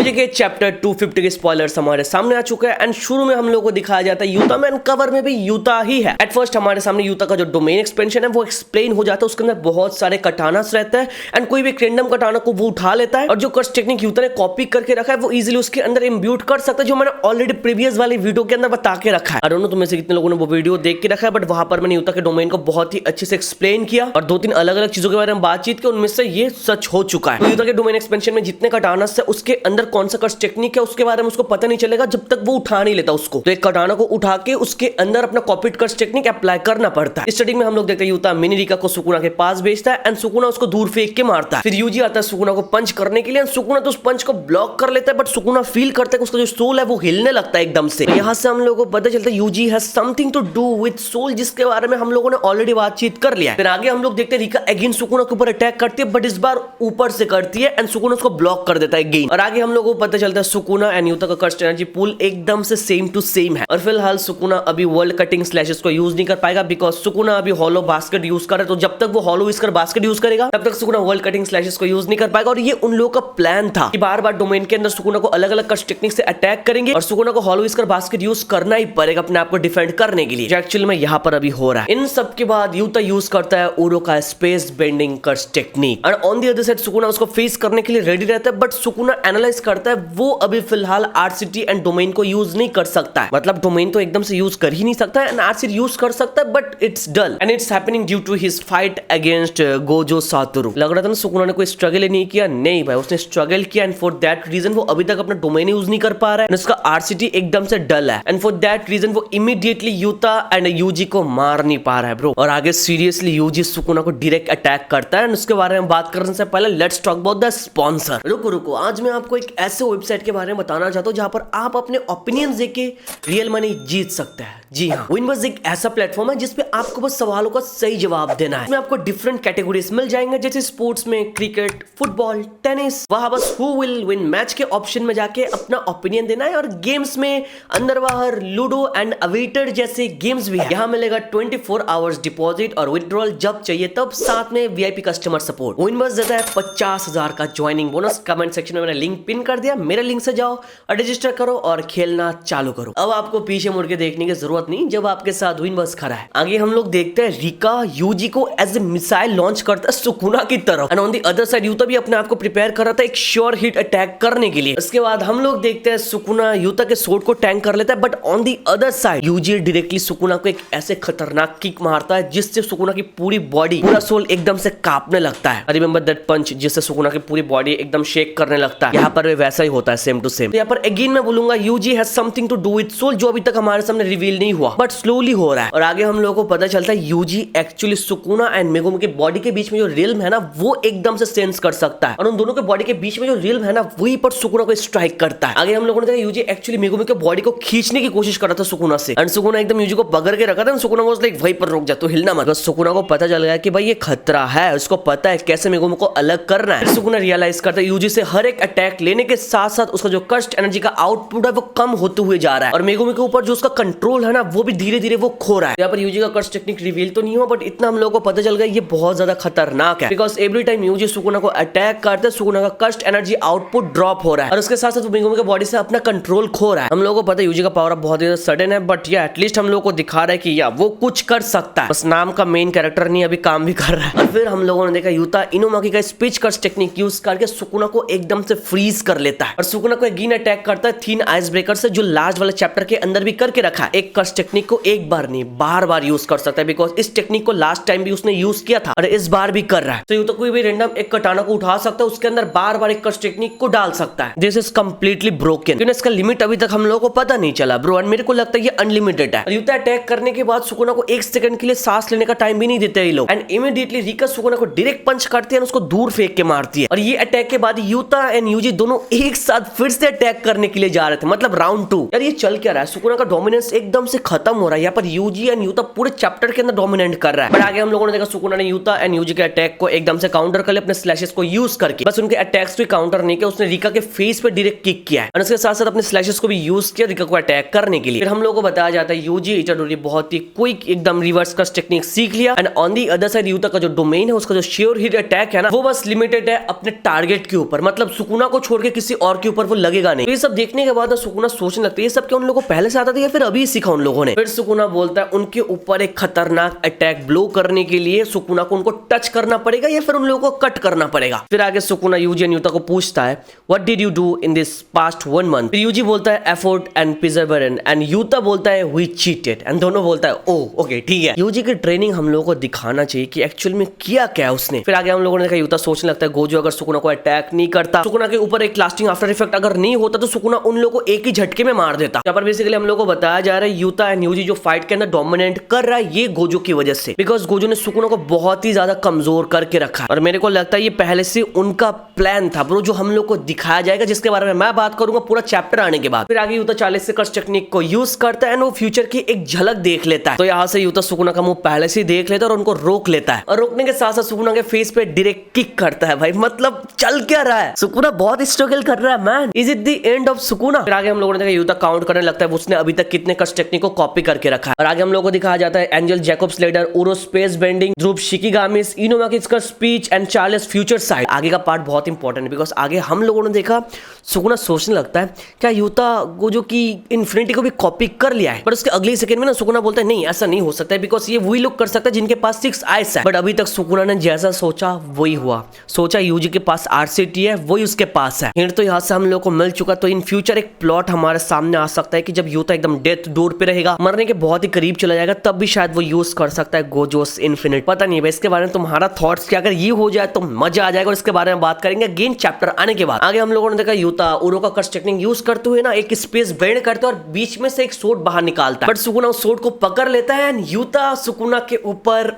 बाहुबली के चैप्टर 250 के स्पॉयलर्स हमारे सामने आ चुके हैं एंड शुरू में हम लोगों को दिखाया जाता है यूता में, कवर में भी यूता ही है। एट फर्स्ट हमारे सामने यूता का जो डोमेन एक्सपेंशन है वो एक्सप्लेन हो जाता है। उसके अंदर बहुत सारे कटानास रहते हैं एंड कोई भी रेंडम कटाना को वो उठा लेता है और जो कर्स टेक्निक यूता ने कॉपी करके रखा है वो इजीली उसके अंदर इम्ब्यूट कर सकता है, जो मैंने ऑलरेडी प्रीवियस वाली वीडियो के अंदर बता के रखा है। आई डोंट नो तुम में से कितने लोगों ने वो वीडियो देख के रखा है, बट वहां पर मैंने यूता के डोमेन को बहुत ही अच्छे से एक्सप्लेन किया और 2-3 अलग अलग चीजों के बारे में बातचीत की, उनमें से ये सच हो चुका है। यूता के डोमेन एक्सपेंशन में जितने कटानास है उसके अंदर कौन सा कर्स टेक्निक है उसके बारे में उसको पता नहीं चलेगा जब तक वो उठा नहीं लेता उसको। तो एक कटाना को उठा के उसके अंदर अपना कॉपीड कर्स टेक्निक अप्लाई करना पड़ता है। इस स्टार्टिंग में हम लोग देखते हैं यूता मिनी रिका को सुकुना के पास भेजता है एंड सुकुना उसको दूर फेंक के मारता है। फिर यूजी आता है सुकुना को पंच करने के लिए, सुकुना तो उस पंच को ब्लॉक कर लेता है, बट सुकुना फील करता है कि उसका जो सोल है वो हिलने लगता है एकदम से। यहाँ से हम लोगों को पता चलता है Yuji has something to do with soul, जिसके बारे में हम लोगों ने ऑलरेडी बातचीत कर लिया है। फिर आगे हम लोग देखते हैं रिका अगेन सुकुना के ऊपर अटैक करती है, बट इस बार ऊपर से करती है एंड सुकुना उसको ब्लॉक कर देता है अगेन। और आगे हम लोगों को पता चलता है सुकुना एंड यूता का कर्स्ट एनर्जी पूल एकदम से सेम टू सेम है। और फिलहाल सुकुना अभी वर्ल्ड कटिंग स्लैशेस को यूज नहीं कर पाएगा बिकॉज सुकुना अभी हॉलो बास्केट यूज कर रहा है। तो जब तक वो हॉलो इसकर बास्केट यूज करेगा तब तक सुकुना वर्ल्ड कटिंग स्लैशेस को यूज नहीं कर पाएगा। और ये उन लोगों का प्लान था कि बार बार डोमेन के अंदर सुकुना को अलग अलग कर्स्ट टेक्निक से अटैक करेंगे और सुकुना को हॉलो इसकर बास्केट यूज करना ही पड़ेगा अपने आप को डिफेंड करने के लिए, जो एक्चुअली में यहाँ पर अभी हो रहा है। इन सब के बाद यूता यूज करता है उरो का स्पेस बेंडिंग कर्स्ट टेक्निक और on the other side Sukuna उसको फेस करने के लिए रेडी रहता है, बट सुकुना एनालाइज करता है वो अभी फिलहाल आरसीटी एंड डोमेन को यूज नहीं कर सकता है। मतलब डोमेन तो एकदम से यूज कर ही नहीं सकता है एंड आरसीटी यूज कर सकता है, but it's dull and it's happening due to his fight against Gojo Satoru. लग रहा था ना सुकुना ने कोई स्ट्रगल ही नहीं किया, नहीं भाई उसने स्ट्रगल किया एंड फॉर दैट रीजन वो अभी तक अपना डोमेन यूज नहीं कर पा रहा है। उसका आरसीटी एकदम से डल है एंड फॉर दैट रीजन वो इमीडिएटली यूता एंड यूजी को मार नहीं पा रहा है ब्रो। और आगे सीरियसली यूजी सुकुना को डायरेक्ट अटैक करता है एंड उसके बारे में बात करने से पहले let's talk about the sponsor. रुको आज मैं आपको एक ऐसे वेबसाइट के बारे में बताना चाहता हूं जहां पर आप अपने ओपिनियंस देके रियल मनी जीत सकते हैं। जी हाँ, विनबज़ एक ऐसा प्लेटफॉर्म है जिसपे आपको बस सवालों का सही जवाब देना है। इसमें आपको डिफरेंट कैटेगरीज मिल जाएंगे जैसे स्पोर्ट्स में क्रिकेट, फुटबॉल, टेनिस। वहां बस हु विल विन मैच के ऑप्शन में जाके अपना ओपिनियन देना है। और गेम्स में अंदर बाहर लूडो एंड अवेटर जैसे गेम्स भी है। यहाँ मिलेगा 24 आवर्स डिपॉजिट और विड्रॉल जब चाहिए तब, साथ में वीआईपी कस्टमर सपोर्ट। विनबज़ देता है 50,000 का ज्वाइनिंग बोनस। कमेंट सेक्शन में मैंने लिंक पिन कर दिया, मेरे लिंक से जाओ और रजिस्टर करो और खेलना चालू करो। अब आपको पीछे मुड़ के देखने की जरूरत नहीं जब आपके साथ विनबज़ खड़ा है। आगे हम लोग देखते हैं रिका यूजी को एज ए मिसाइल लॉन्च करता है सुकुना की तरफ and on the other side Utah भी अपने आप को प्रिपेयर कर रहा था एक श्योर हिट अटैक करने के लिए। उसके बाद हम लोग देखते हैं सुकुना यूता के सोर्ड को टैंक कर लेता है, but on the other side Yuji directly Sukuna को एक ऐसे खतरनाक किक मारता है जिससे सुकुना की पूरी बॉडी, पूरा सोल एकदम से कांपने लगता है। रिमेंबर दैट पंच जिससे सुकुना की पूरी बॉडी एकदम शेक करने लगता है। यहाँ पर भी वैसा ही होता है सेम टू सेम। यहाँ पर अगेन मैं बोलूंगा Yuji has something to do with soul, जो अभी तक हमारे सामने रिवील नहीं हुआ बट स्लोली हो रहा है। और आगे हम लोगों को पता चलता है Yuji actually Sukuna and Megumi के बॉडी के बीच में जो रिल्म है ना वो एकदम से सेंस कर सकता है और उन दोनों के बॉडी के बीच में जो रिल्म है ना वही पर सुकुना को स्ट्राइक करता है। आगे हम लोगों ने देखा यूजी एक्चुअली मेगुमी के बॉडी को खींचने की कोशिश कर रहा था सुकुना से एंड सुकुना एकदम यूजी को पकड़ के रखा था। सुकुना वाज लाइक वहीं पर रुक जा, तो हिलना मत। सुकुना को पता चल गया कि भाई ये खतरा है, उसको पता है कैसे मेगुमी को अलग करना है। सुकुना रियलाइज करता है यूजी से हर एक अटैक लेने के साथ साथ उसका जो कर्स्ट एनर्जी का आउटपुट है वो कम होते हुए जा रहा है और मेगुमी के ऊपर जो उसका कंट्रोल है ना वो भी धीरे धीरे वो खो रहा है। यहाँ पर यूजी का कर्स्ट टेक्निक रिवील तो नहीं हुआ बट इतना हम लोगों को पता चल गया ये बहुत ज्यादा खतरनाक है because every time Yuji Sukuna को अटैक करते हैं सुकुना का कर्स्ट एनर्जी आउटपुट ड्रॉप हो रहा है और उसके साथ साथ मेगुमी के बॉडी से अपना कंट्रोल खो रहा है। हम लोगों को पता है यूजी का पावर अप बहुत ज्यादा सडन है बट या एटलीस्ट हम लोगों को दिखा रहा है कि या वो कुछ कर सकता है, बस नाम का मेन कैरेक्टर नहीं अभी काम भी कर रहा है। और फिर हम लोगों ने देखा यूता इनुमाकी का स्पीच कर्स्ट टेक्निक यूज करके सुकुना को एकदम से फ्रीज कर लेता है और सुकुना को अगेन अटैक करता है थिन आइस ब्रेकर से, जो लास्ट वाले चैप्टर के अंदर भी करके रखा है। एक कर्स्ट टेक्निक को एक बार नहीं बार बार यूज कर सकता है बिकॉज इस टेक्निक को लास्ट टाइम भी उसने यूज किया था और इस बार भी कर रहा है। तो यूता कोई भी रैंडम एक कटाना को उठा सकता है, उसके अंदर बार बार एक कर्स्ट टेक्निक को डाल सकता है। दिस इज कंप्लीटली ब्रोकन, इसका लिमिट अभी तक हम लोगों को पता नहीं चला ब्रो, मेरे को लगता है ये अनलिमिटेड है। यूता अटैक करने के बाद सुकुना को 1 सेकंड के लिए सांस लेने का टाइम भी नहीं देते ये लोग एंड इमीडिएटली रिका सुकुना को डायरेक्ट पंच करती है और उसको दूर फेंक के मारती है। और ये अटैक के बाद यूता एंड यूजी दोनों एक साथ फिर से अटैक करने के लिए जा रहे थे, मतलब राउंड 2। यार ये चल क्या रहा है, सुकुना का डोमिनेंस एकदम से खत्म हो रहा है। यहाँ पर यूजी एंड यूता पूरे चैप्टर के अंदर डोमिनेट कर रहा है बट आगे हम लोगों ने देखा सुकुना ने यूता एंड यूजी के अटैक को एकदम से काउंटर कर लिया अपने स्लैशेस को यूज करके। बस उनके अटैक्स को काउंटर नहीं किया, उसने रिका के फेस पे डायरेक्ट किक किया है और उसके साथ साथ अपने स्लैशेस को भी यूज किया रिका को अटैक करने के लिए। फिर हम लोगों को बताया जाता है यूजी इटाडोरी बहुत ही क्विक एकदम रिवर्स का टेक्निक सीख लिया and on the other side Utah का जो डोमेन है उसका जो श्योर हिट अटैक है ना वो बस लिमिटेड है अपने टारगेट के ऊपर, मतलब सुकुना को छोड़ के किसी और के ऊपर वो लगेगा नहीं। तो ये सब देखने के बाद सुकुना सोचने लगता है ये सब क्या उन लोगों को पहले से आता था या फिर अभी सीखा उन लोगों ने। फिर सुकुना बोलता है उनके ऊपर एक खतरनाक अटैक ब्लो करने के लिए सुकुना को उनको टच करना पड़ेगा या फिर उन लोगों को कट करना पड़ेगा। फिर आगे सुकुना यूजी एंड युता को पूछता है what did you do in this past 1 month. फिर यूजी बोलता है एफर्ट एंड परसेवरेंस एंड युता बोलता है वी चीटेड एंड दोनों बोलता है ओह ओके ठीक है। यूजी की ट्रेनिंग हम लोगों को दिखाना चाहिए कि एक्चुअल में किया क्या उसने। फिर आगे हम लोगों ने देखा युता सोचने लगता है गोजो अगर सुकुना को अटैक नहीं करता, सुकुना के ऊपर एक लास्टिंग आफ्टर इफेक्ट अगर नहीं होता तो सुकुना उन लोगों को एक ही झटके में मार देता। यहाँ पर बेसिकली हम लोगों को बताया जा रहा है युता एंड यूजी जो फाइट के अंदर डोमिनेट कर रहा है ये गोजो की वजह से, बिकॉज गोजो ने सुकुना को बहुत ही ज्यादा कमजोर करके रखा है। और मेरे को लगता है ये पहले से उनका प्लान था ब्रो जो हम लोग को दिखाया जाएगा, जिसके बारे में मैं बात करूंगा पूरा चैप्टर आने के बाद। फिर आगे युता 40 से कट टेक्निक को यूज करता है एंड वो फ्यूचर की एक झलक देख लेता है। तो यहाँ से युता सुकुना का मुंह पहले से देख लेता है और उनको रोक लेता है, और रोकने के साथ साथ सुकुना के फेस पे डायरेक्ट किक करता है। भाई मतलब चल क्या रहा है, सुकुना बहुत स्ट्रगल कर रहा है man. Is it the end of Sukuna. फिर आगे हम लोगों ने देखा युता काउंट करने लगता है उसने अभी तक कितने कट टेक्निक को कॉपी करके रखा है। और आगे हम लोगों को दिखाया जाता है एंजल जैकब स्लेडर, उरो स्पेस बेंडिंग, ध्रुव शिकिगामिस, इनोमाकिस का speech and Charles future side. आगे का पार्ट बहुत इंपॉर्टेंट है बिकॉज आगे हम लोगों ने देखा सुकुना सोचने लगता है क्या युता गोजो की इन्फिनिटी को भी कॉपी कर लिया है, पर उसके अगले सेकंड में ना सुकुना बोलता है नहीं ऐसा नहीं हो सकता है बिकॉज ये वही लोग कर सकता है जिनके पास 6 आइज है। बट अभी तक सुकुना ने जैसा सोचा वही हुआ, सोचा यूजी के पास आरसीटी है वही उसके पास है। हिंट तो यहाँ से हम लोग को मिल चुका। तो इन फ्यूचर एक प्लॉट हमारे सामने आ सकता है कि जब युता एकदम डेथ डोर पे रहेगा, मरने के बहुत ही करीब चला जाएगा, तब भी शायद वो यूज कर सकता है गोजोस इन्फिनिट। पता नहीं भाई इसके बारे में तुम्हारा थॉट्स क्या, अगर ये हो जाए तो मजा आ जाएगा और इसके बारे में बात करेंगे गेम चैप्टर आने के बाद। आगे हम लोगों ने देखा युता उरो का कट टेक्निक यूज करते हुए ना एक स्पेस बेंड करते हैं और बीच में से एक सोड बाहर निकालता है, बट सुकुना उस सोड को पकड़ लेता है एंड युता सुकुना के ऊपर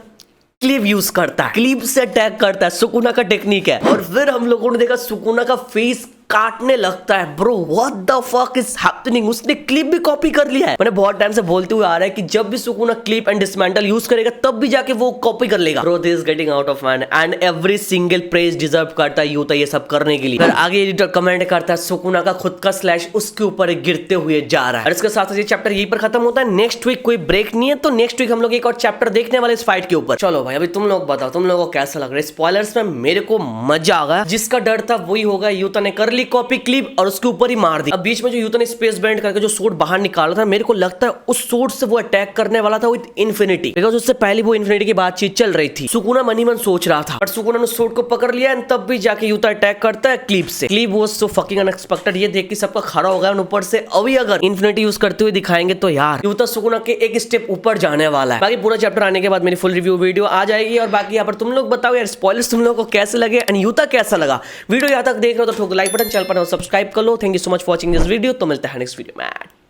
क्लिप यूज करता है, क्लिप से अटैक करता है, सुकुना का टेक्निक है। और फिर हम लोगों ने देखा सुकुना का फेस काटने लगता है। Bro what the fuck is happening, उसने क्लिप भी कॉपी कर लिया है। मैंने बहुत टाइम से बोलते हुए आ रहा है कि जब भी Sukuna cleave and dismantle use करेगा तब भी जाके वो कॉपी कर लेगा। Bro this is getting out of hand and every single praise deserve करता है युता ये सब करने के लिए। फिर आगे एडिटर कमेंट करता है सुकुना का खुद का स्लैश उसके ऊपर गिरते हुए जा रहा है। और इसके साथ ये चैप्टर यहीं पर खत्म होता है। नेक्स्ट वीक कोई ब्रेक नहीं है, तो नेक्स्ट वीक हम लोग एक और चैप्टर देखने वाले इस फाइट के ऊपर। चलो भाई अभी तुम लोग बताओ तुम लोगों को कैसा लग रहा है। स्पॉयलर्स में मेरे को मजा आ गया, जिसका डर था वही होगा। युता ने कर ली कॉपी क्लिप और उसके ऊपर ही मार दी। अब बीच में जो युता ने स्पेस बेंड करके जो सोड बाहर निकाला था, मेरे को लगता है उस सोड से वो अटैक करने वाला था विद इन्फिनिटी, बिकॉज उससे पहले वो इन्फिनिटी की बातचीत चल रही थी। सुकुना मनी मन सोच रहा था, बट सुकुना ने सोड को पकड़ लिया एंड तब भी जाके युता अटैक करता है क्लिप से। Clip was so fucking unexpected, ये देख के सबका खड़ा हो गया। ऊपर से अभी अगर इन्फिनिटी यूज करते हुए दिखाएंगे तो यार युता सुकुना के एक स्टेप ऊपर जाने वाला है। बाकी पूरा चैप्टर आने के बाद मेरी फुल रिव्यू वीडियो आ जाएगी। और बाकी यहाँ पर तुम लोग बताओ यार स्पॉयलर्स तुम लोगों को कैसे लगे एंड युता कैसा लगा। वीडियो यहाँ तक देख रहे हो तो ठोक लाइक बटन, चैनल पर सब्सक्राइब कर लो। Thank you so much for watching this video. तो मिलते हैं नेक्स्ट वीडियो में।